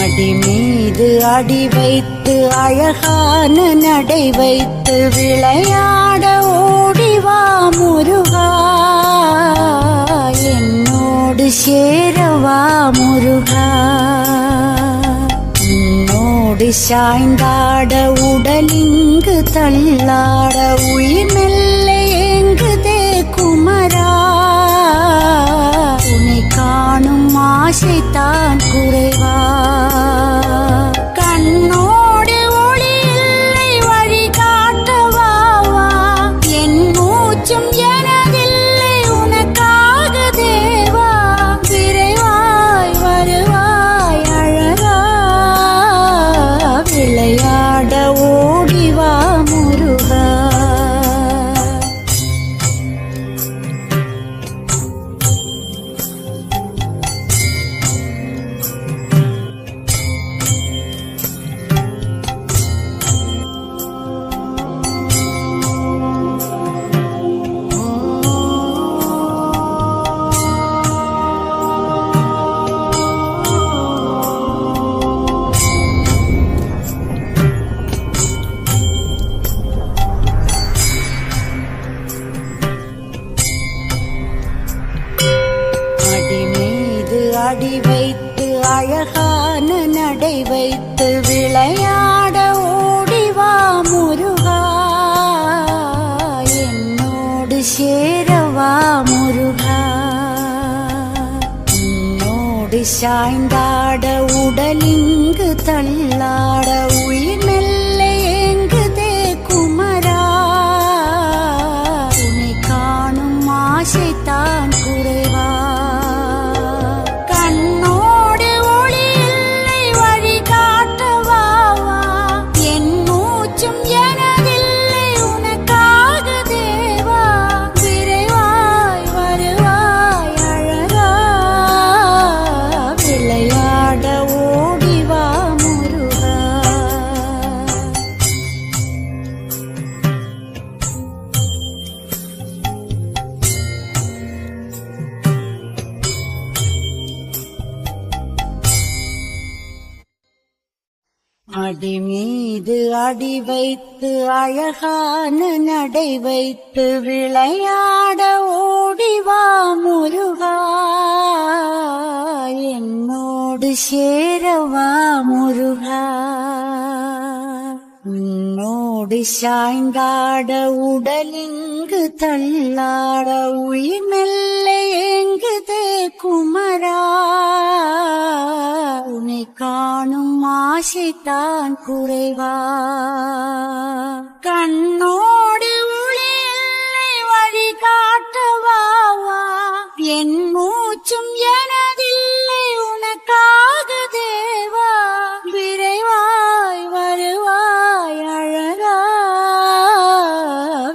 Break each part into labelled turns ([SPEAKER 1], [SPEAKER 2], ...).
[SPEAKER 1] அடி மீது அடி வைத்து அழகான நடை வைத்து விளையாட ஓடிவா முருகா, என்னோடு சேரவா முருகா. உன்னோடு சாய்ந்தாட உடலிங்கு தள்ளாட உயிர் மெல்ல ஏங்குதே குமரா, உன்னை காணும் ஆசைத்தான் குறைவா. கண்ணோடு ஒளி இல்லை வழி காட்டவாவா, என் மூச்சும் எனதில்லை உனக்காக தேவா. விரைவாய் வருவாய் அழகா, விளையாட ஓடிவா முருகா. அடி வைத்து அழகான நடை வைத்து விளையாட ஓடிவா முருகா, என்னோடு சேரவா முருகா. உன்னோடு சாய்ந்தாட உடலிங்கு தள்ளாட உயிர் மெல்ல ஏங்குதே குமரா, உன்னை காணும் ஆசைத்தான் குறைவா. அடி மீது அடி வைத்து அழகான நடை வைத்து விளையாட ஓடிவா முருகா, என்னோடு சேரவா முருகா. உன்னோடு சாய்ந்தாட உடலிங்கு தள்ளாட உயிர் மெல்ல ஏங்குதே குமரா, உன்னை காணும் ஆசைத்தான் குறைவா. கண்ணோடு ஒளி இல்லை வழி காட்டவாவா, என் மூச்சும் எனதில்லை உனக்காக தேவா. விரைவாய் வருவாய் அழகா,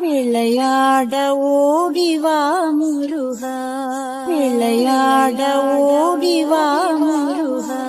[SPEAKER 1] விளையாட ஓடிவா முருகா, விளையாட ஓடிவா முருகா.